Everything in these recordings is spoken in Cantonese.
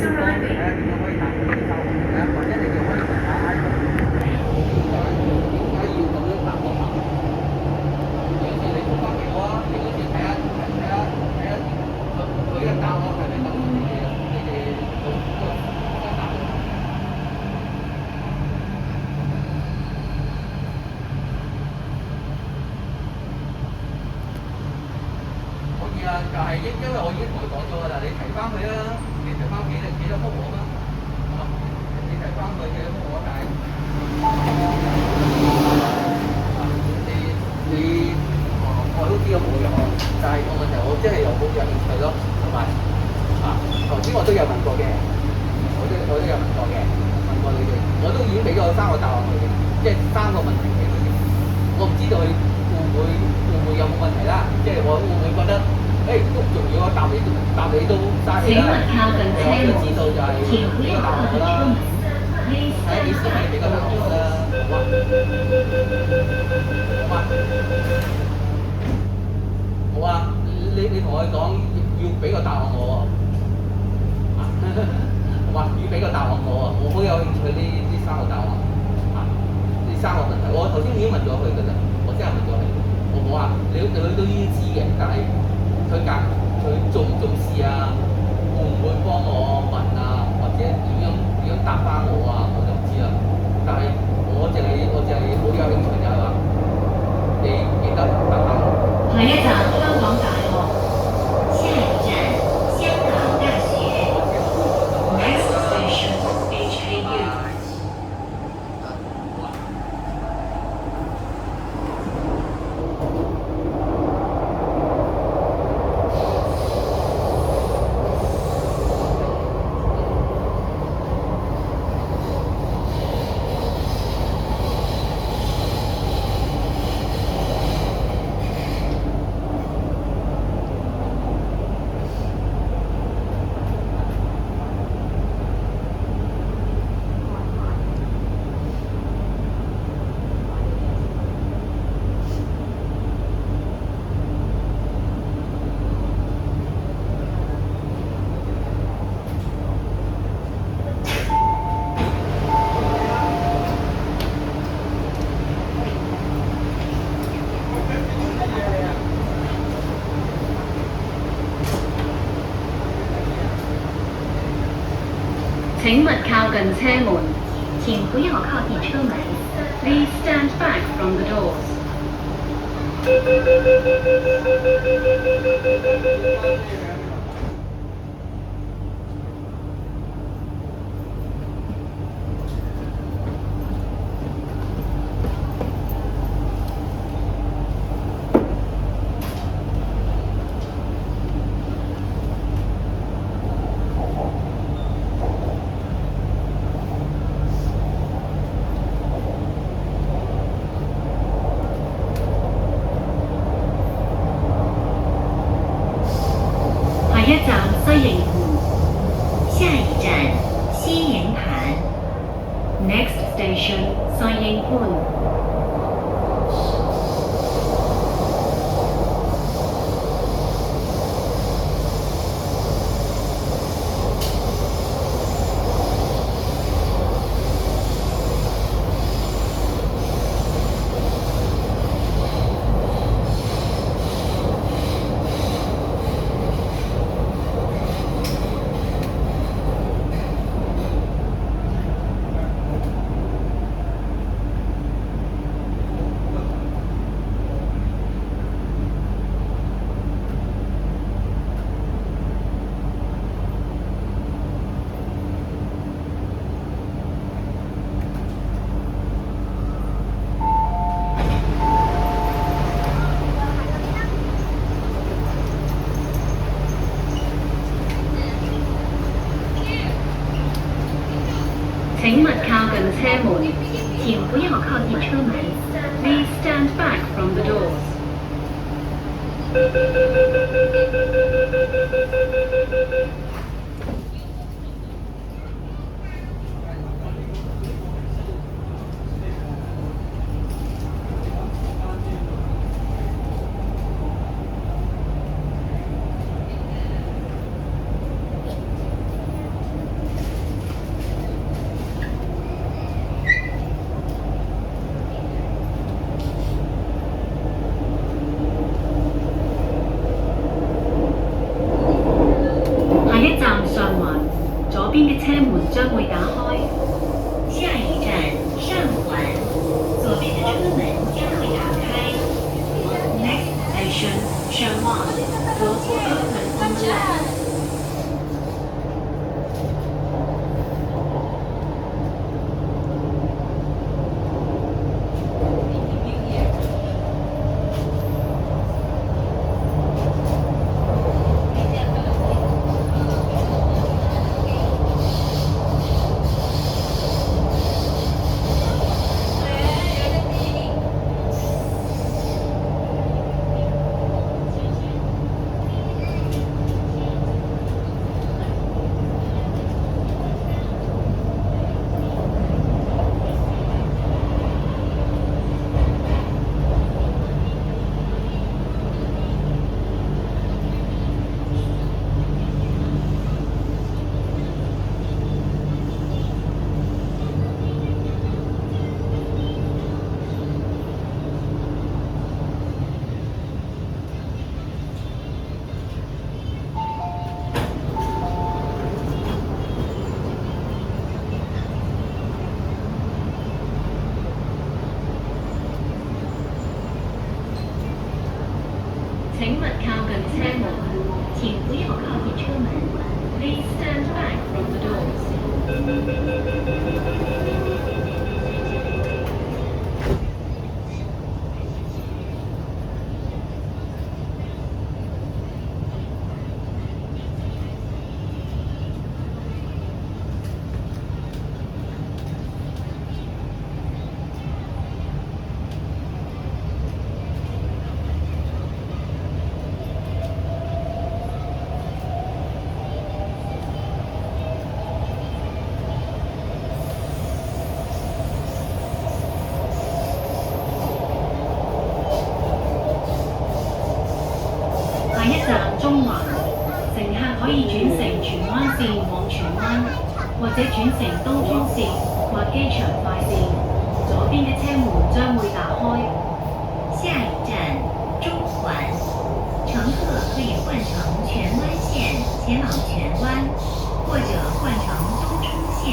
arriving. 就係因為我已經同佢講咗㗎啦，你提翻佢啦，你提翻幾多幅畫啦，你提翻佢幾多幅畫，但係你我都知道冇用，但係個問題我真係又冇有興趣咯，同埋頭先我都有問過嘅，我都有問過嘅，問過你哋，我都已經俾咗3個答案佢嘅，即係3個問題俾佢嘅，我唔知道佢會有冇問題啦，即係我會唔會覺得？都仲要我答你都嘥氣啦！我都知道就係俾個答案我啦，睇幾時可以俾個答案我啦，好啊！你同我講要俾個答案我喎，好啊！要俾個答案我啊！我好有興趣呢3個答案呢3個問題，我頭先已經問咗佢㗎啦，我真係問咗佢，我話你都已經知嘅，但係。佢重唔重視啊？會唔會幫我問啊？或者點樣答翻我啊？我就唔知啦。但係我就係好有興趣就係話，你記得答翻我。下一站香港大學，下一站香港大學。Next station HKU。請勿靠近車門，請不要靠近車門。Please stand back from the doors. 下一站西營盤，下一站西營盤。Next station 西營盤。請勿靠近車門，請不要靠近車門。Please stand back from the doors. 下請勿靠近車門，請不要靠近車門。Please stand back from the doors. 下一站中環，乘客可以轉乘荃灣線往荃灣，或者轉乘東涌線或機場快線。左邊嘅車門將會打開。下一站中環，乘客可以換乘荃灣線前往荃灣，或者換乘東涌線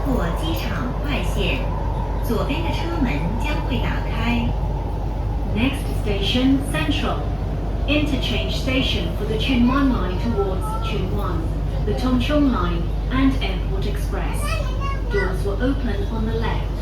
或機場快線。左邊的車門將會打開。Next station Central. Interchange station for the Tsuen Wan line towards Tsuen Wan, the Tung Chung line and Airport Express. Doors will open on the left.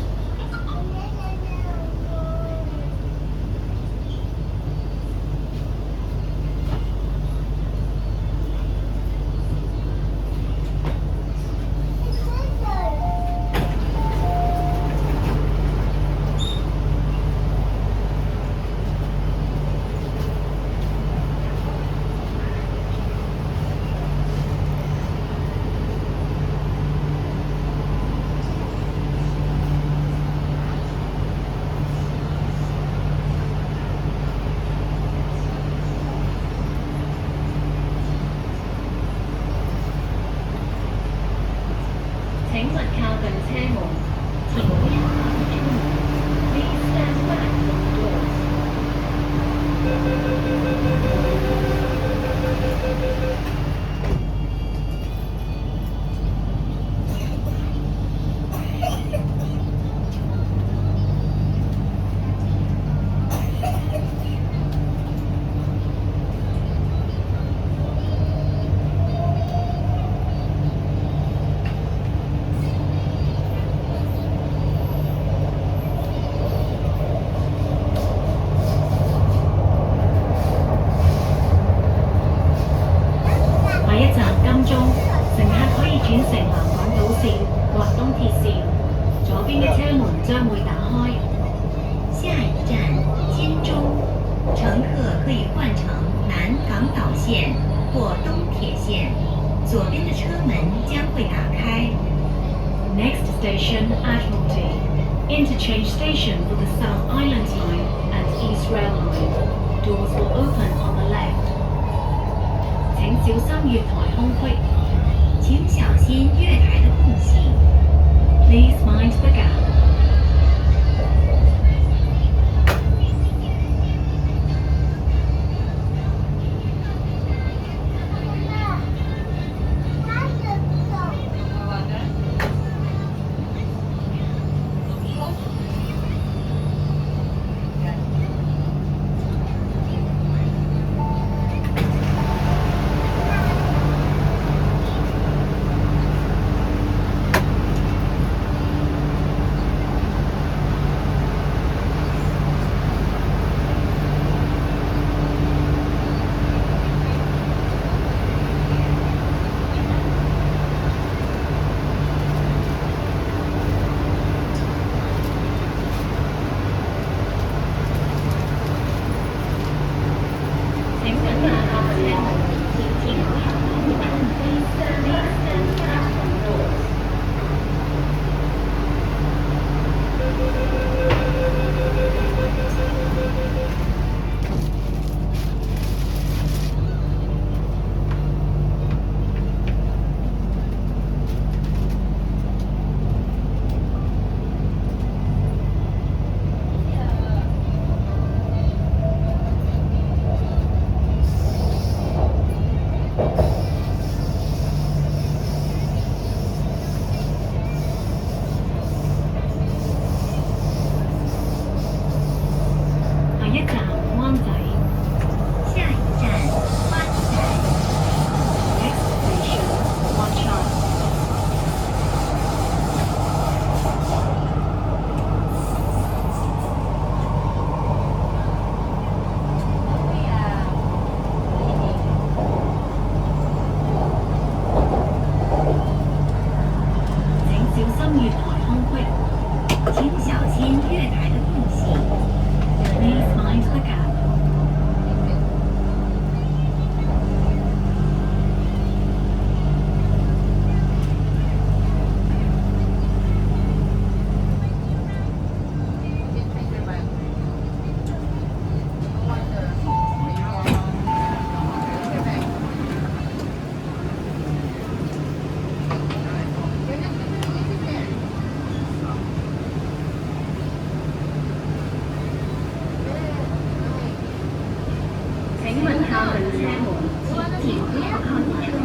請勿靠近車門，請不要靠近車門。Please stand back from the doors. 下一站金鐘，乘客可以轉乘南港島線或東鐵線。左邊嘅車門將會打開。下一站金鐘，乘客可以換乘南港島線或東鐵線。左邊的車門將會打開。Next station Admiralty. Interchange station for the South Island line and East Rail line. Doors will open on the left. 請小心月台空隙。請小心月台的空隙。Please mind the gap. 下月台空隙。请小心月台的空隙。 Please mind the gap. 請問靠近車門，前不要靠近車門。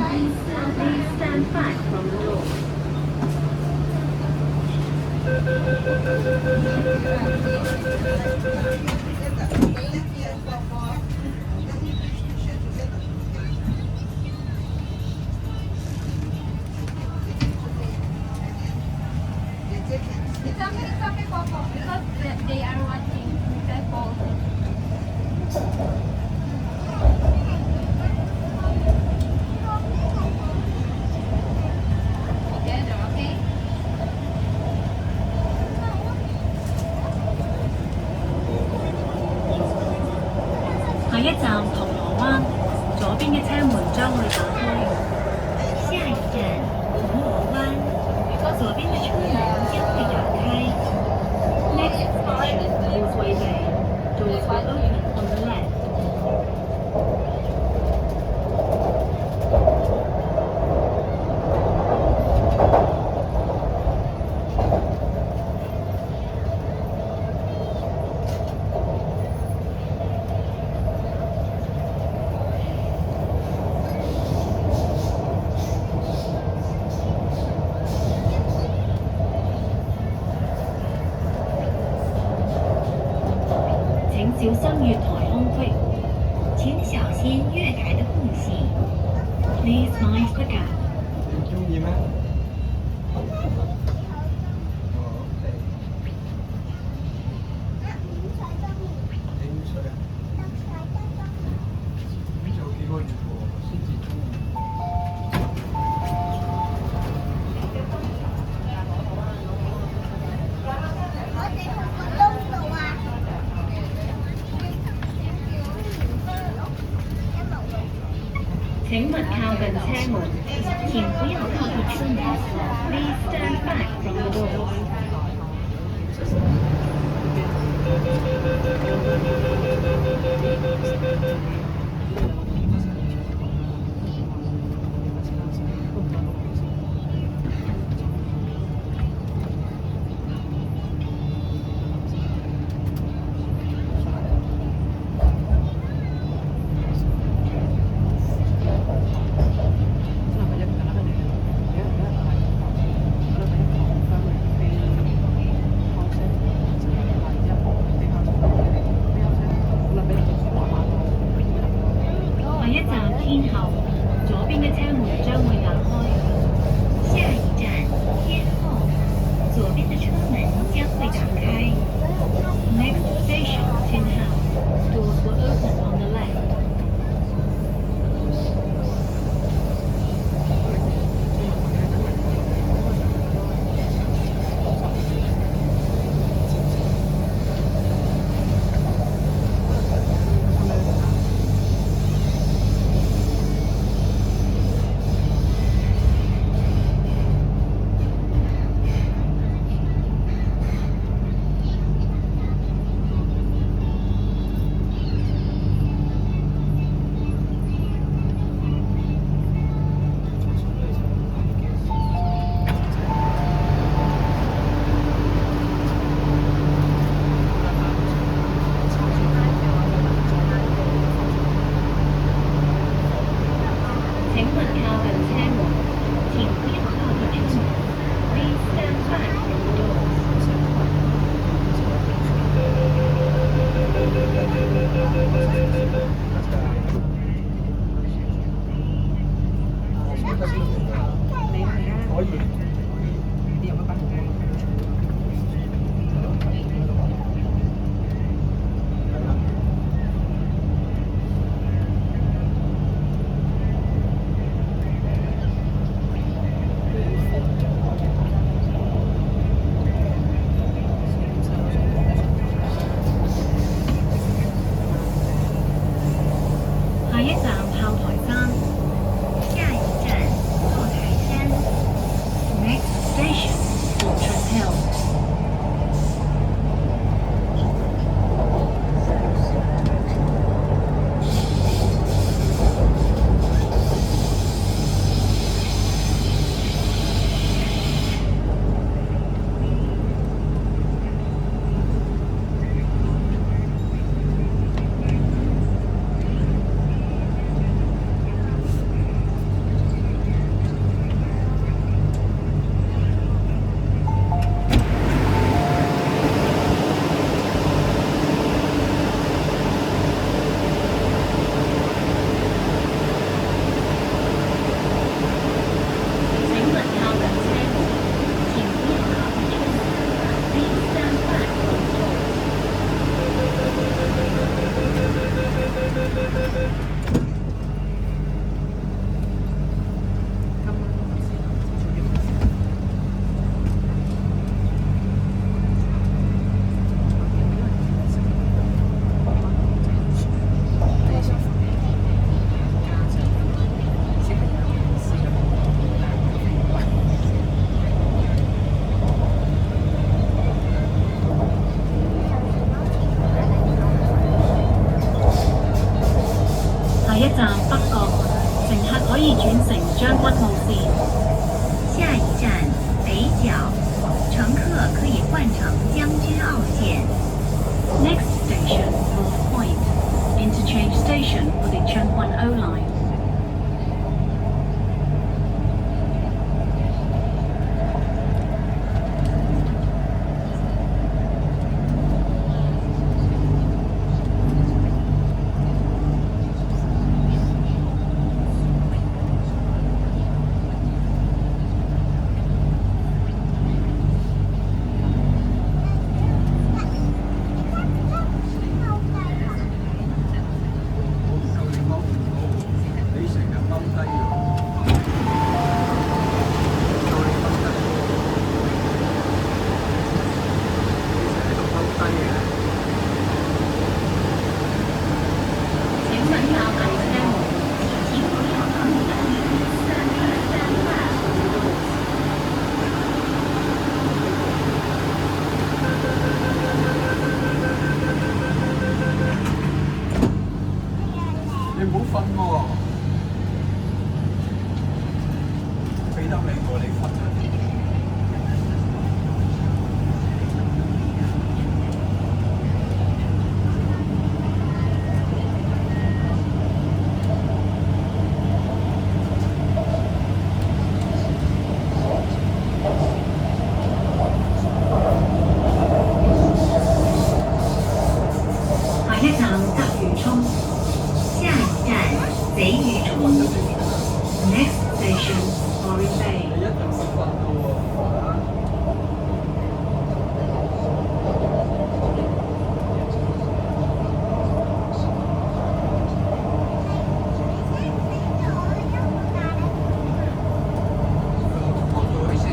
Please stand back from the door. 下一站銅鑼灣，左邊嘅車門將會打開。下一站铜锣湾，左边的车门将会打开。 Next station, Causeway Bay. Doors will open on the left. 請小心月台空隙。请小心月台的空隙。 Please mind the gap. 你中意咩？哦你水啊？咁做幾個月喎，先至中意。請勿靠近車門，请不要靠近车门。 Please stand back from the door. 下一站天后，左邊嘅車門將會打開。下一站天后，左边的车门将会打开。 Next station, Tin House. Doors will open on the left. 下换乘将军澳线。 Next station, North Point. Interchange station for the Chengguan O line. 你成日踎低㗎，到你踎低，你成日喺度踎低嘅。請問哪位車門？請不要靠近323 你唔好瞓喎，俾得你喎，你瞓啊！下一站德如涌。下一站贼鱼冲。 Next station, Orin 你 Bay. 一定會瞓㗎喎，啊！我到去先。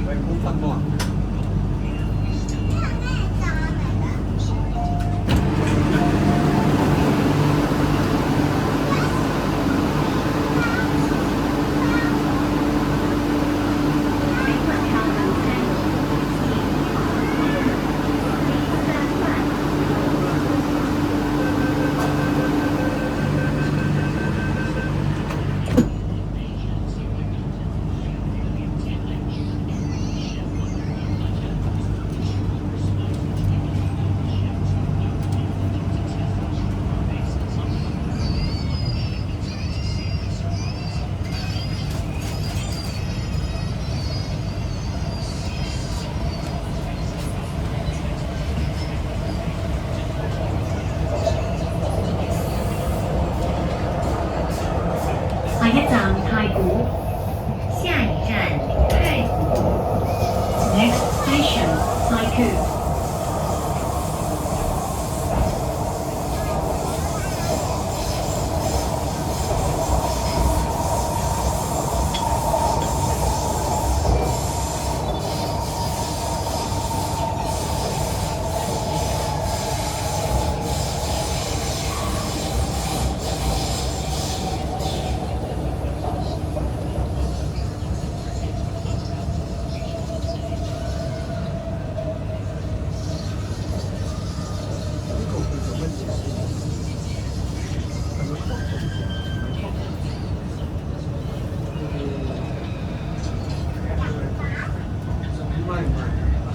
喂，冇瞓喎。請問靠近車門？下一站太古。下一站太古。 Next station, Haiku.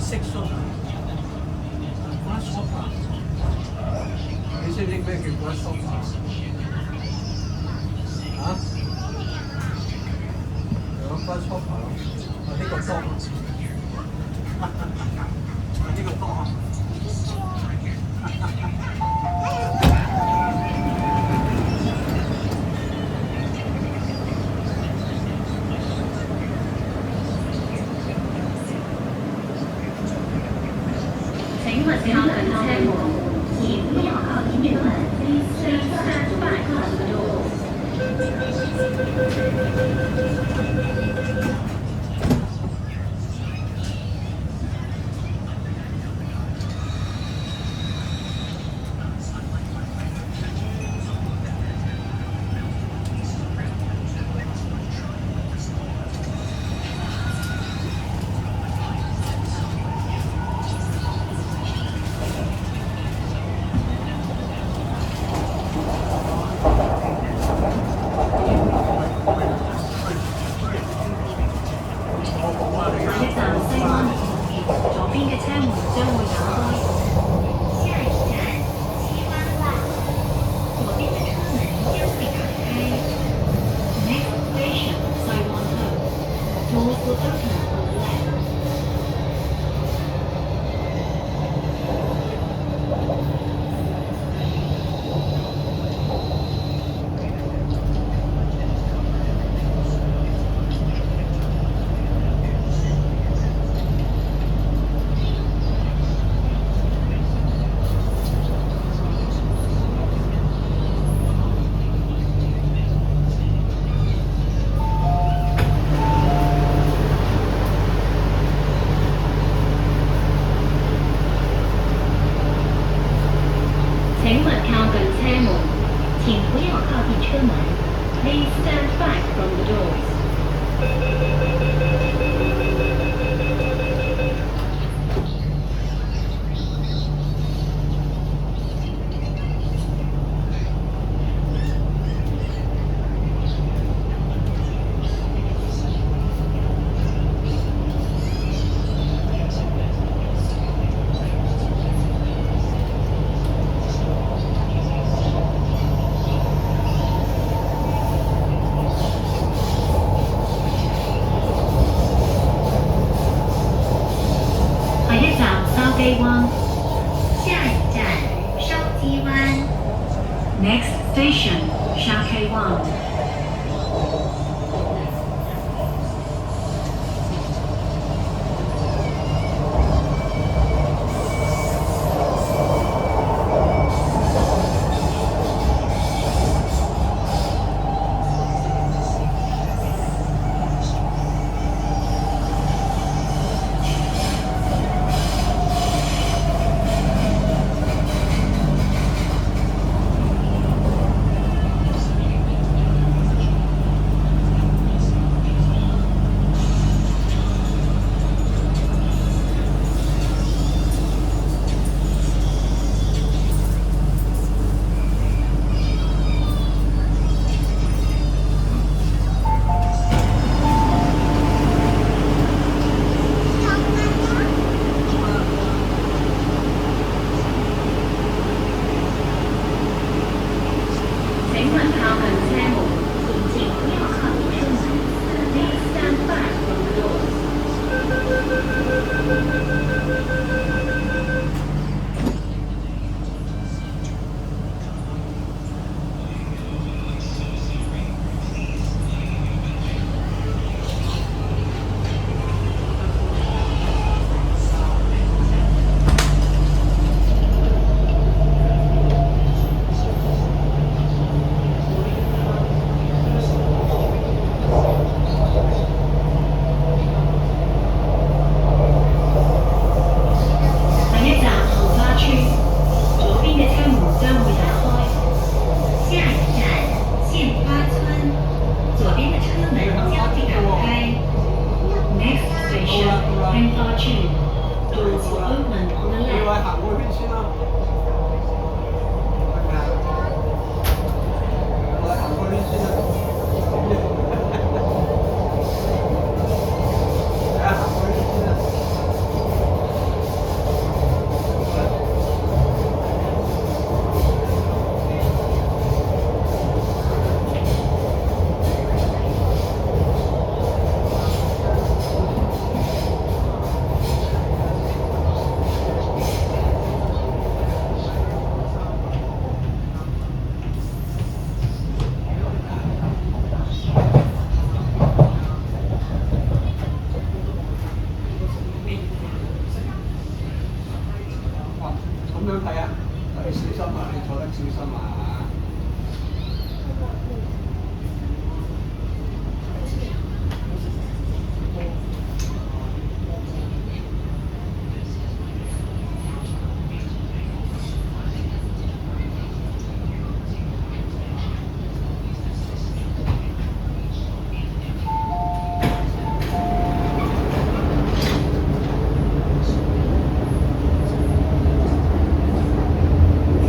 蟋蟀啊 ，grasshopper， 你識唔識咩叫 grasshopper 啊？有 grasshopper 咯，呢個 dog 呢個 dog 啊。請問靠近車門？請不要靠近車門。Please stand back from the door. 你嘅車門將會打開。下一站西湾路，左边的车门将会打开。Next station, Saiwan Ho. Doors will open on the left. 請勿靠近車門，請不要靠近車門。Please stand back from the doors. 下一站筲箕灣。下一站筲箕湾。Next station, Sha Kei Wan. 請勿靠近車門，請不要靠近車門。Please stand back from the doors. 下一站後花村，左邊嘅車門將會打開。下一站杏花村，左边的车门将会打开。Next station, Henfa Chun. Doors will open on the 你 left. 話行嗰邊先啦。我行嗰邊先啦。係啊，行嗰邊先啦。咁樣睇啊，你小心啊，你坐得小心啊。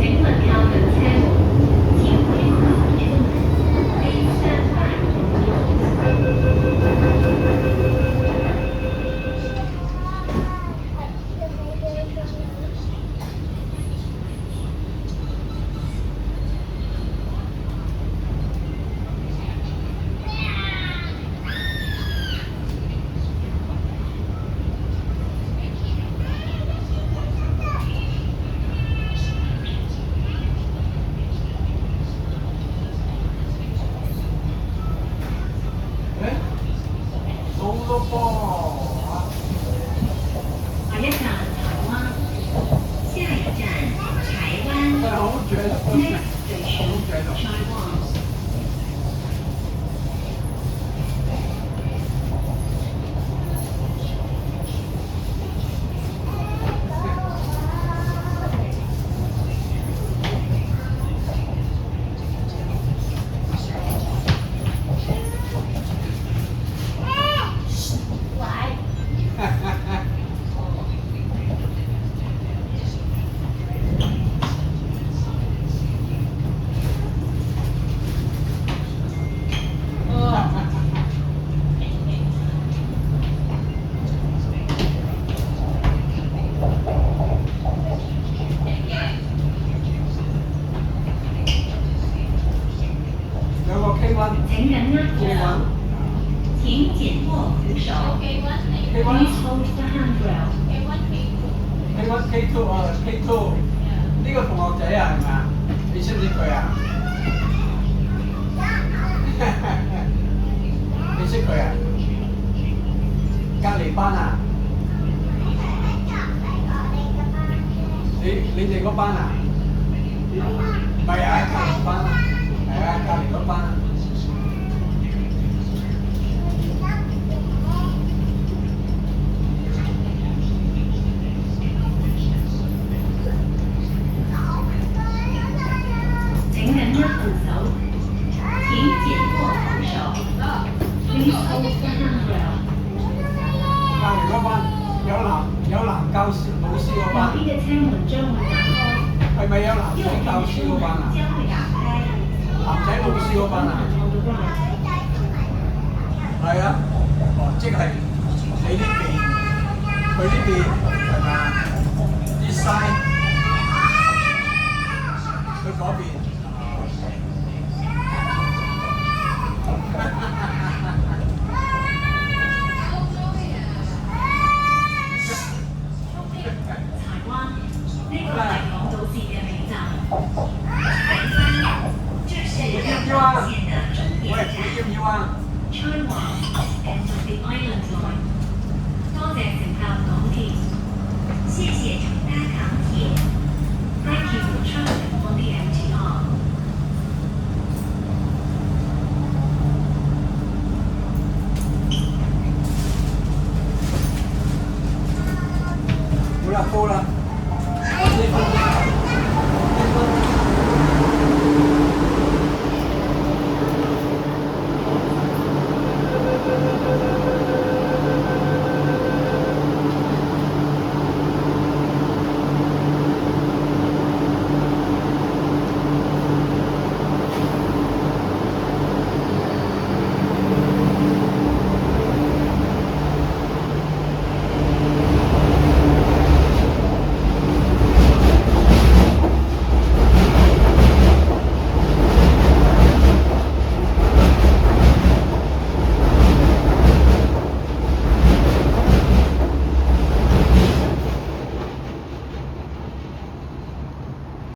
請勿靠近車門。覺得 Next station, Chaiwan.有個 K1，請緊握扶 K1，手，請緊握扶手。 Please hold the handrail. K1 K2 啊 K2，呢個同學仔啊係咪啊？你識唔識佢啊？你識佢啊？隔離班啊？你哋嗰班啊？唔係啊，隔離班啊，係啊，隔離嗰班啊。請緊握扶手，請緊握扶手。 Please hold the handrail. 隔離嗰班有男教師老師嗰班，右邊嘅車門將會打開。係咪有男右邊仔教的車門師嗰班啊？將會打開。男仔老師嗰班啊？ On the right. 係啊，哦，即係你呢邊，佢呢邊係咪啊？This side，佢嗰邊。台灣，呢個係港島線嘅尾站。台灣，這是港島線的終喂，點你站。要唔要啊？ Chaiwan, end of the Island Line。多謝乘搭港鐵，謝謝乘搭港鐵。Thank you for traveling on the MTR。好啦，高啦，我呢